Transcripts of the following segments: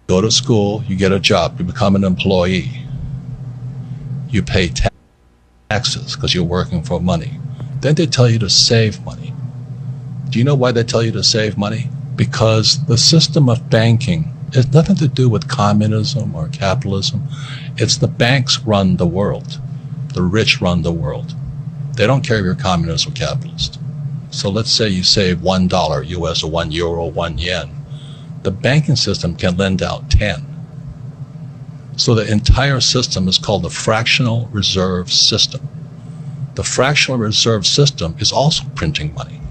go to school, you get a job, you become an employee, you pay taxes because you're working for money. Then they tell you to save money. Do you know why they tell you to save money? Because the system of banking has nothing to do with communism or capitalism. It's the banks run the world. The rich run the world. They don't care if you're communist or capitalist. So let's say you save $1 US or €1, 1 yen. The banking system can lend out 10. So the entire system is called the fractional reserve system. The fractional reserve system is also printing money.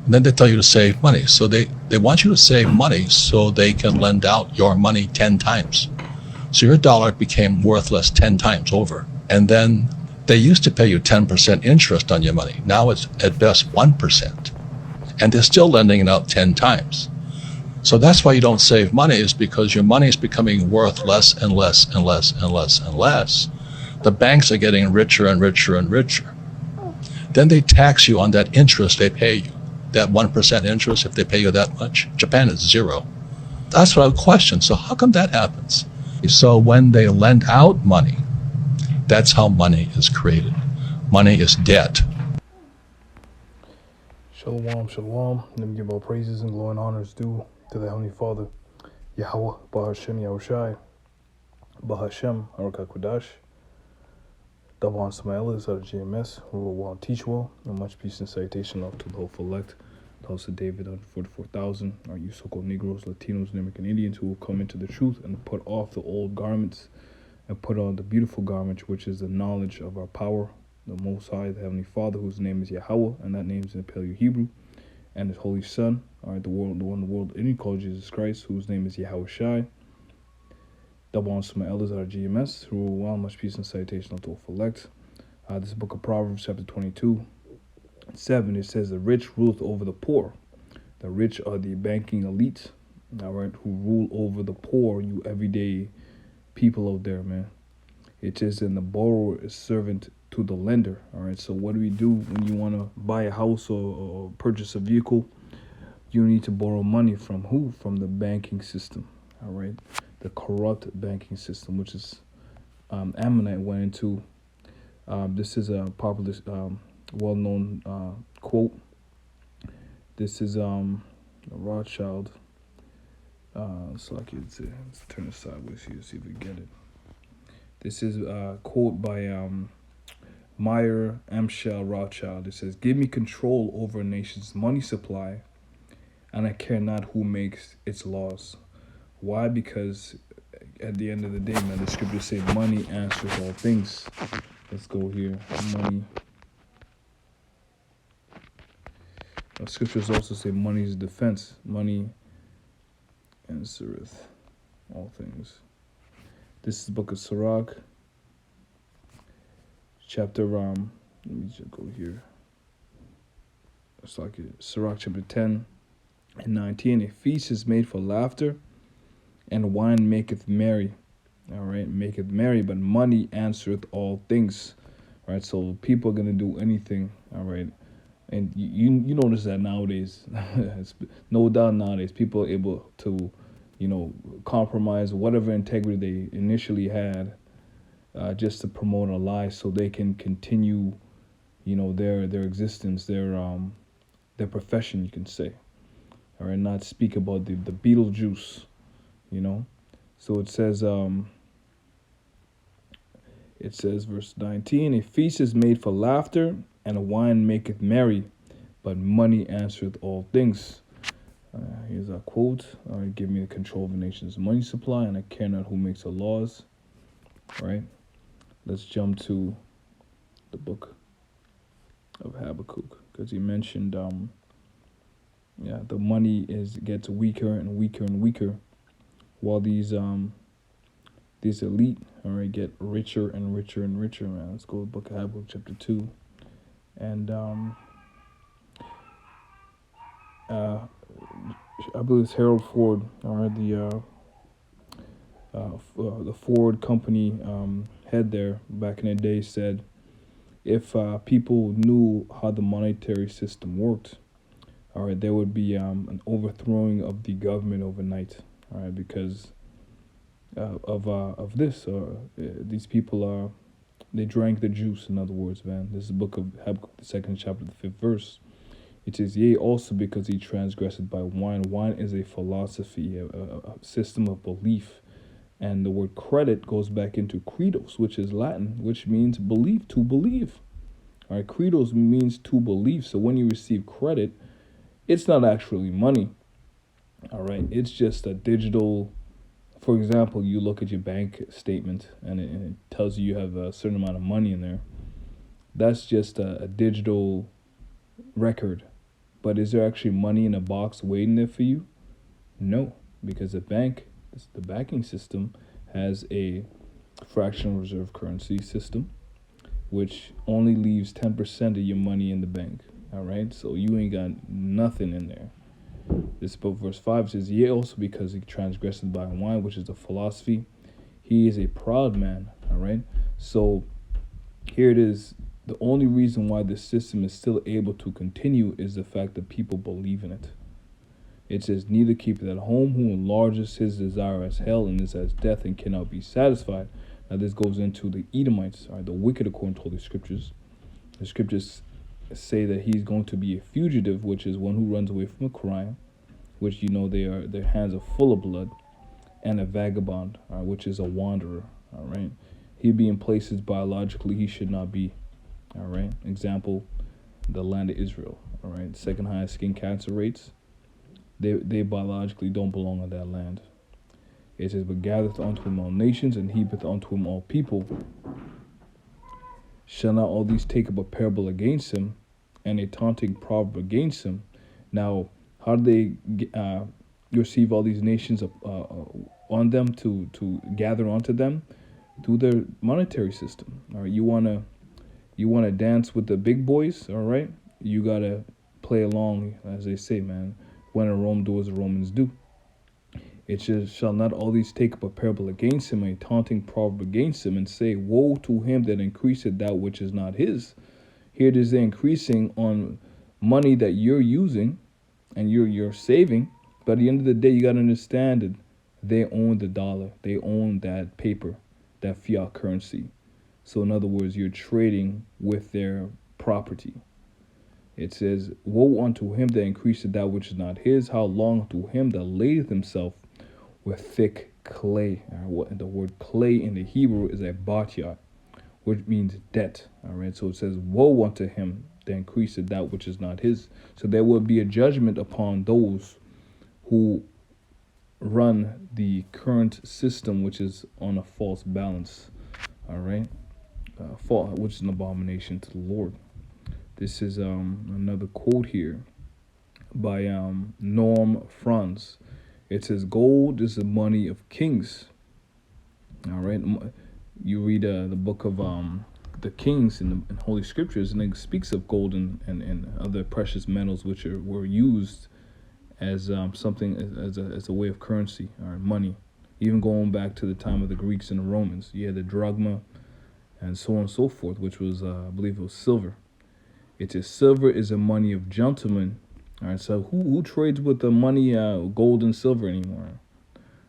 And then they tell you to save money. So they want you to save money so they can lend out your money 10 times. So your dollar became worthless 10 times over. And then they used to pay you 10% interest on your money. Now it's at best 1%. And they're still lending it out 10 times. So that's why you don't save money, is because your money is becoming worth less and less and less and less and less. The banks are getting richer and richer and richer. Then they tax you on that interest they pay you. That 1% interest, if they pay you that much. Japan is 0. That's what I question. So how come that happens? So when they lend out money, that's how money is created. Money is debt. Shalom, shalom. Let me give all praises and glory and honors due to the Heavenly Father, Yahweh, Bahashem, Yahushai, Bahashem, Arakakudash, Davan Samaelis out of GMS, rule well and teach well, and much peace and salutation up to the hopeful elect, the house of David, 144,000, our you so-called Negroes, Latinos, and American Indians who will come into the truth and put off the old garments and put on the beautiful garment, which is the knowledge of our power, the Most High, the Heavenly Father, whose name is Yahweh, and that name is in the Paleo Hebrew, and His Holy Son, all right, the one the world any called Jesus Christ, whose name is Yahushai. Double on some elders out of GMS, who will well, much peace and salutation unto all elect. This is book of Proverbs, chapter 22, 7. It says, "The rich ruleth over the poor." The rich are the banking elite, all right, who rule over the poor, you everyday people out there, man. It says, "And the borrower is servant to the lender." All right, so what do we do when you want to buy a house or purchase a vehicle? You need to borrow money from who? From the banking system, all right? The corrupt banking system, which is Ammonite went into. This is a popular, well-known quote. This is a Rothschild. So let's turn it sideways here, see if we get it. This is a quote by Meyer Amschel Rothschild. It says, "Give me control over a nation's money supply, and I care not who makes its laws." Why? Because at the end of the day, man, the scriptures say money answers all things. Let's go here. Money. The scriptures also say money is defense. Money answereth all things. This is the book of Sirach, chapter let me just go here. It's like Sirach chapter 10 and 19. "A feast is made for laughter, and wine maketh merry." All right, maketh merry, but money answereth all things. All right, so people are gonna do anything. All right, and you notice that nowadays, it's no doubt nowadays people are able to, compromise whatever integrity they initially had, just to promote a lie, so they can continue, their existence, their profession, you can say. All right, not speak about the Beetlejuice, So it says, verse 19, "A feast is made for laughter, and wine maketh merry, but money answereth all things." Here's our quote. All right, "Give me the control of the nation's money supply, and I care not who makes the laws." All right, let's jump to the book of Habakkuk, because he mentioned, the money gets weaker and weaker and weaker, while these elite, all right, get richer and richer and richer, man. Let's go to the book of Habakkuk, chapter 2, and I believe it's Harold Ford, all right, the Ford company head there back in the day, said, if people knew how the monetary system worked, all right, there would be an overthrowing of the government overnight. all right, because of this, or these people are, they drank the juice. In other words, man, this is the book of Habakkuk, the second chapter, the 5th verse. It says, yea, also because he transgressed by wine. Wine is a philosophy, a system of belief. And the word credit goes back into credos, which is Latin, which means believe, to believe. All right, credos means to believe. So when you receive credit, it's not actually money. All right, it's just a digital. For example, you look at your bank statement and it tells you have a certain amount of money in there. That's just a digital record. But is there actually money in a box waiting there for you? No, because the banking system has a fractional reserve currency system, which only leaves 10% of your money in the bank. All right, so you ain't got nothing in there. This book, verse 5 says, yea, also because he transgressed by wine, which is a philosophy, he is a proud man. All right, so here it is. The only reason why this system is still able to continue is the fact that people believe in it. It says, neither keep it at home who enlarges his desire as hell and is as death and cannot be satisfied. Now this goes into the Edomites, or the wicked according to Holy Scriptures. The Scriptures say that he's going to be a fugitive, which is one who runs away from a crime, which their hands are full of blood, and a vagabond, which is a wanderer. All right, he be in places biologically he should not be. All right, example, the land of Israel. All right, second highest skin cancer rates. They biologically don't belong on that land. It says, but gathereth unto him all nations, and heapeth unto him all people. Shall not all these take up a parable against him, and a taunting proverb against him? Now, how do they receive all these nations on them to gather onto them? Through their monetary system. All right, you wanna dance with the big boys? All right, you gotta play along, as they say, man. When in Rome, do as the Romans do. It says, shall not all these take up a parable against him, a taunting proverb against him, and say, woe to him that increaseth that which is not his. Here it is, they're increasing on money that you're using and you're saving. But at the end of the day, you got to understand that they own the dollar. They own that paper, that fiat currency. So in other words, you're trading with their property. It says, woe unto him that increaseth that which is not his. How long to him that ladeth himself with thick clay. The word clay in the Hebrew is a batyat, which means debt. All right, so it says, woe unto him that increaseth that which is not his. So there will be a judgment upon those who run the current system, which is on a false balance. All right, which is an abomination to the Lord. This is another quote here by Norm Franz. It says, gold is the money of kings. All right, you read the book of the Kings in Holy Scriptures, and it speaks of gold and other precious metals which were used as something as a way of currency or money. Even going back to the time of the Greeks and the Romans, you had the drachma and so on and so forth, which was I believe it was silver. It says, silver is the money of gentlemen. All right, so who trades with the money, gold and silver anymore?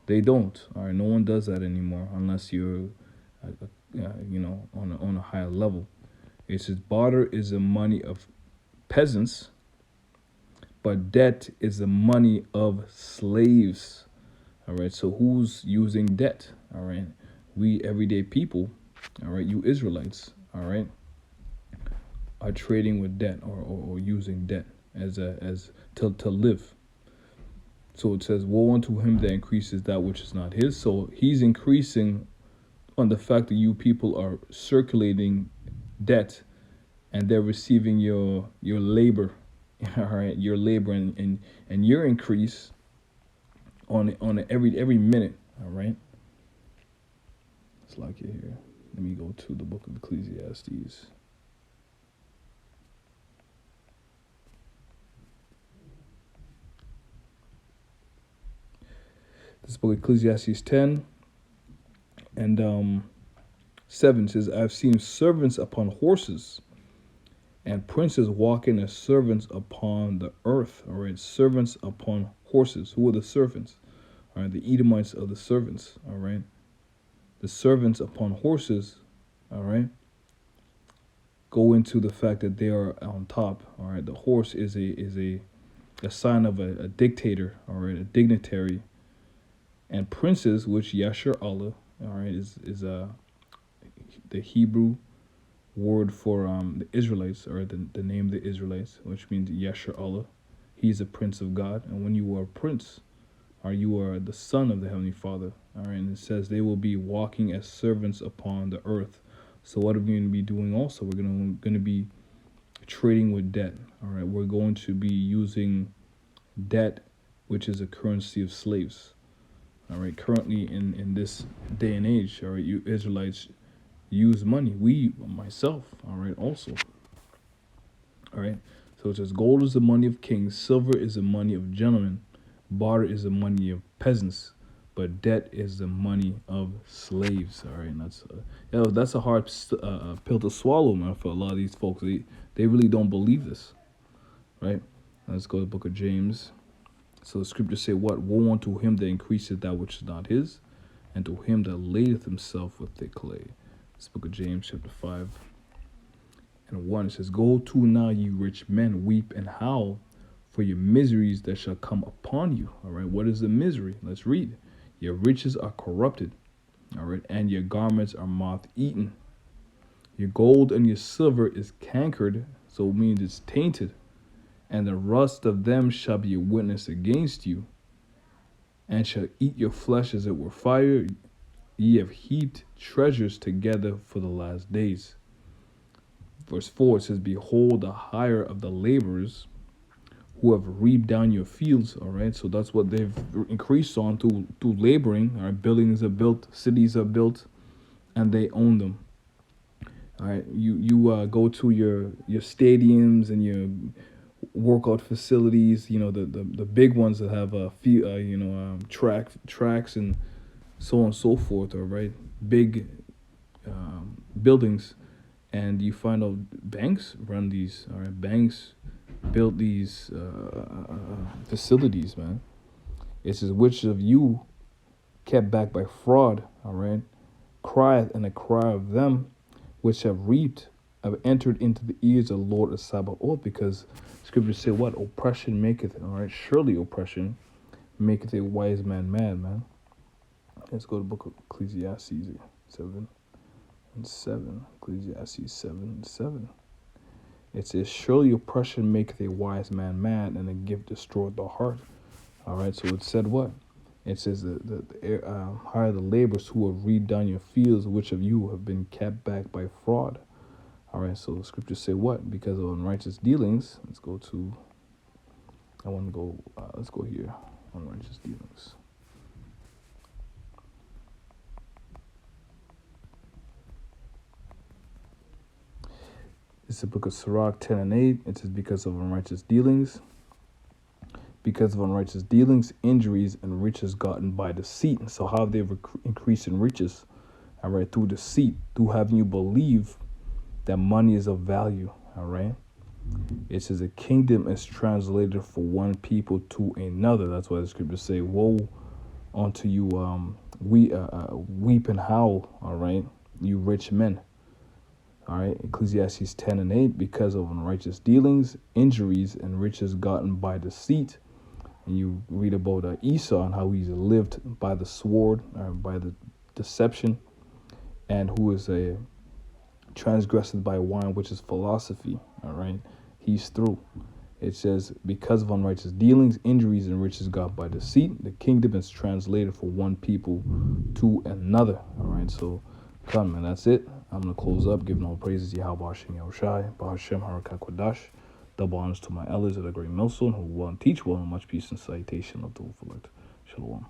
They don't. All right, no one does that anymore unless you're, on a higher level. It says, barter is the money of peasants, but debt is the money of slaves. All right, so who's using debt? All right, we everyday people. All right, you Israelites. All right, are trading with debt or using debt as to live. So it says, woe unto him that increases that which is not his. So he's increasing on the fact that you people are circulating debt, and they're receiving your labor, all right, your labor and your increase on every minute. All right, it's like it here. Let me go to the book of Ecclesiastes. This book, Ecclesiastes 10 and 7 says, I've seen servants upon horses and princes walking as servants upon the earth. All right, servants upon horses. Who are the servants? All right, the Edomites are the servants. All right, the servants upon horses. All right, go into the fact that they are on top. All right, the horse is a sign of a dictator. All right, a dignitary, and princes, which Yasher Allah. All right, is the Hebrew word for the Israelites, or the name of the Israelites, which means Yasher Allah. He's a prince of God, and when you are a prince, or you are the son of the Heavenly Father, all right, and it says they will be walking as servants upon the earth. So what are we going to be doing also? We're going to be trading with debt, all right? We're going to be using debt, which is a currency of slaves, all right? Currently in this day and age, all right, you Israelites use money. Myself, all right, also, all right? So it says gold is the money of kings, silver is the money of gentlemen, barter is the money of peasants, but debt is the money of slaves. All right, and that's a hard pill to swallow, man. For a lot of these folks, they really don't believe this, right? Let's go to the book of James. So the scriptures say, "What woe unto him that increaseth that which is not his, and to him that ladeth himself with thick clay." This book of James, chapter 5:1. It says, "Go to now, ye rich men, weep and howl for your miseries that shall come upon you." All right, what is the misery? Let's read. Your riches are corrupted, all right, and your garments are moth-eaten. Your gold and your silver is cankered, so it means it's tainted, and the rust of them shall be a witness against you, and shall eat your flesh as it were fire. Ye have heaped treasures together for the last days. Verse 4, it says, "Behold, the hire of the laborers who have reaped down your fields." All right, so that's what they've increased on through laboring. All right, buildings are built, cities are built, and they own them. All right, you go to your stadiums and your workout facilities. You know, the big ones that have tracks and so on and so forth. All right, big buildings, and you find out banks run these. All right, banks built these facilities, man. It says, "Which of you kept back by fraud, all right, crieth, and the cry of them which have reaped have entered into the ears of the Lord of Sabaoth," because scriptures say what? Oppression maketh, all right, surely oppression maketh a wise man mad, man. Let's go to the book of Ecclesiastes 7:7. Ecclesiastes 7:7. It says, "Surely oppression maketh a wise man mad, and a gift destroyeth the heart." All right, so it said what? It says hire the laborers who have reaped down your fields, which of you have been kept back by fraud. All right, so the scriptures say what? Because of unrighteous dealings. Let's go here. Unrighteous dealings. It's the book of Sirach 10:8. It says, "Because of unrighteous dealings, injuries, and riches gotten by deceit." So how have they increased in riches? All right, through deceit, through having you believe that money is of value. All right. It says, "A kingdom is translated for one people to another." That's why the scriptures say, "Woe unto you, weep and howl." All right, you rich men. All right, Ecclesiastes 10:8, "Because of unrighteous dealings, injuries, and riches gotten by deceit." And you read about Esau and how he's lived by the sword, or by the deception, and who is a transgressed by wine, which is philosophy. All right, he's through. It says, "Because of unrighteous dealings, injuries, and riches got by deceit, the kingdom is translated for one people to another." All right, so come, man, that's it. I'm going to close up, giving all praises to Yahweh Hashem Yahushai, Bahashem Harakat Kodash. Double honors to my elders of the great millstone, who will teach well, and much peace and citation of the Wolf Shalom.